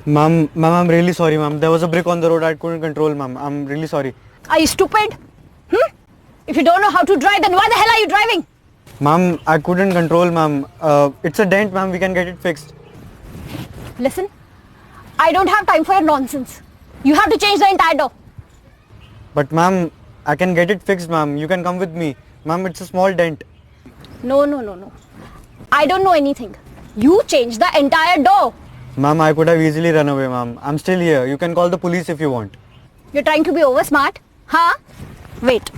Ma'am, I'm really sorry, ma'am. There was a brick on the road I couldn't control, ma'am. I'm really sorry. Are you stupid? If you don't know how to drive, then why the hell are you driving? Ma'am, I couldn't control, ma'am. It's a dent, ma'am. We can get it fixed. Listen, I don't have time for your nonsense. You have to change the entire door. But ma'am, I can get it fixed, ma'am. You can come with me. Ma'am, it's a small dent. No. I don't know anything. You change the entire door. Ma'am, I could have easily run away, ma'am. I'm still here. You can call the police if you want. You're trying to be over smart? Huh? Wait.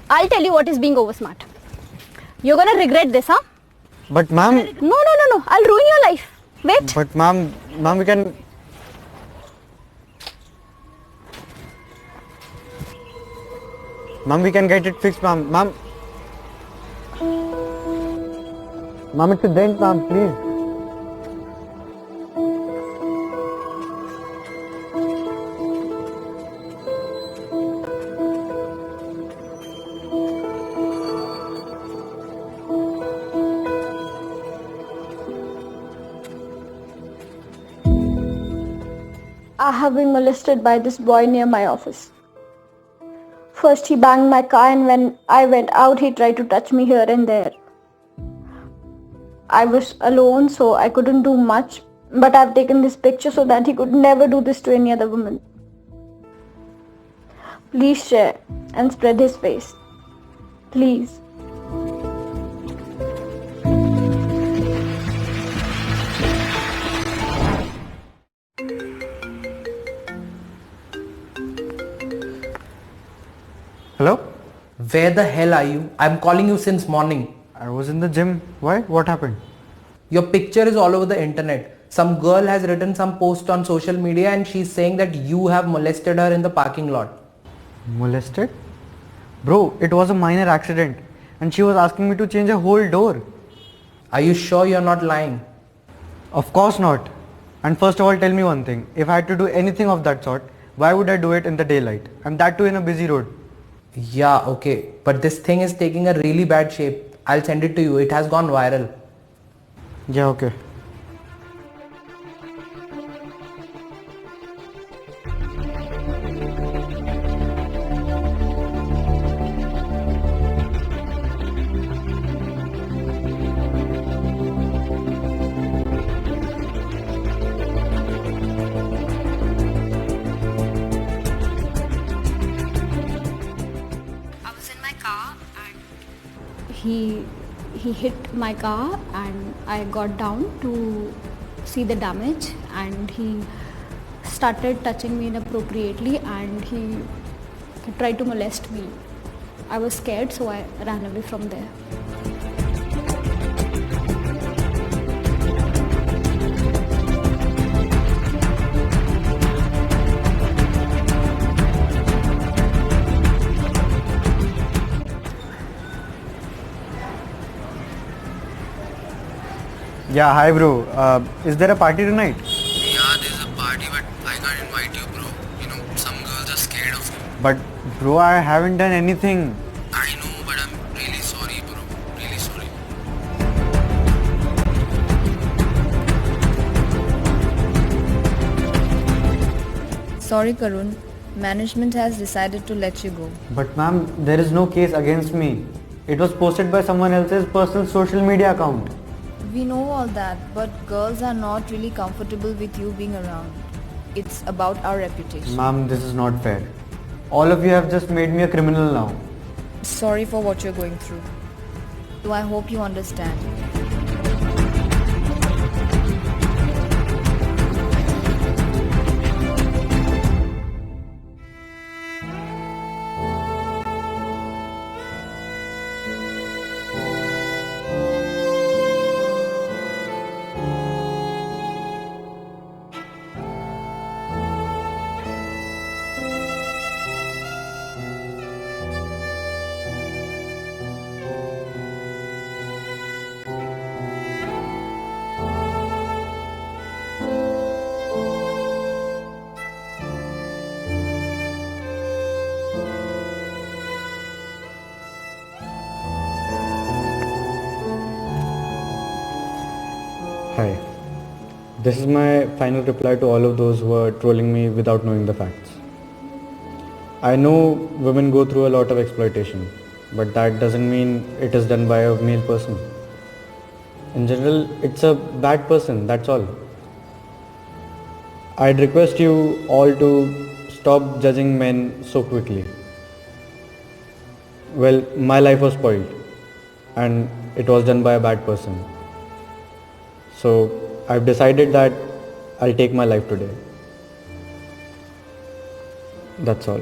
I'll tell you what is being over smart. You're gonna regret this, huh? But ma'am, No. I'll ruin your life. Wait. but ma'am, we can... Ma'am, we can get it fixed, ma'am. Ma'am, it's a dent, ma'am. Please. I have been molested by this boy near my office. First he banged my car and when I went out he tried to touch me here and there. I was alone so I couldn't do much, but I've taken this picture so that he could never do this to any other woman. Please share and spread his face. Please. Hello? Where the hell are you? I'm calling you since morning. I was in the gym. Why? What happened? Your picture is all over the internet. Some girl has written some post on social media and she's saying that you have molested her in the parking lot. Molested? Bro, it was a minor accident. And she was asking me to change a whole door. Are you sure you're not lying? Of course not. And first of all, tell me one thing. If I had to do anything of that sort, why would I do it in the daylight? And that too in a busy road. Yeah, okay. But this thing is taking a really bad shape. I'll send it to you. It has gone viral. Yeah, okay. I was in my car and he hit my car and I got down to see the damage and he started touching me inappropriately and he tried to molest me. I was scared so I ran away from there. Yeah, hi bro. Is there a party tonight? Yeah, there's a party, but I can't invite you, bro. You know, some girls are scared of you. But bro, I haven't done anything. I know, but I'm really sorry, bro. Really sorry. Sorry, Karun. Management has decided to let you go. But ma'am, there is no case against me. It was posted by someone else's personal social media account. We know all that, but girls are not really comfortable with you being around. It's about our reputation. Ma'am, this is not fair. All of you have just made me a criminal now. Sorry for what you're going through. So I hope you understand. This is my final reply to all of those who are trolling me without knowing the facts. I know women go through a lot of exploitation, but that doesn't mean it is done by a male person. In general, it's a bad person, that's all. I'd request you all to stop judging men so quickly. Well, my life was spoiled and it was done by a bad person. So I've decided that I'll take my life today. That's all.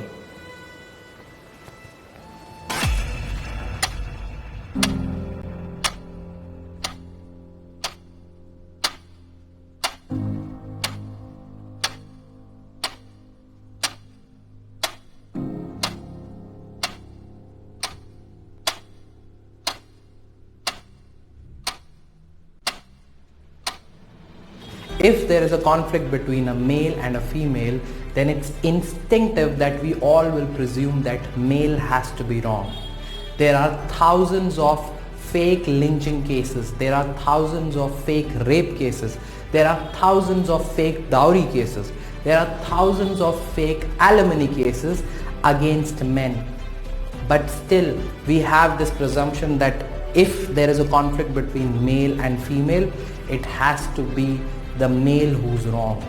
If there is a conflict between a male and a female, then it's instinctive that we all will presume that male has to be wrong. There are thousands of fake lynching cases, there are thousands of fake rape cases, there are thousands of fake dowry cases, there are thousands of fake alimony cases against men. But still we have this presumption that if there is a conflict between male and female, it has to be the male who's wrong.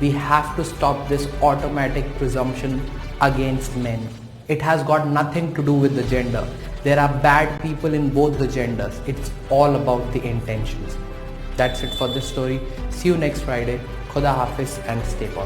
We have to stop this automatic presumption against men. It has got nothing to do with the gender. There are bad people in both the genders. It's all about the intentions. That's it for this story. See you next Friday. Khuda Hafiz and stay positive.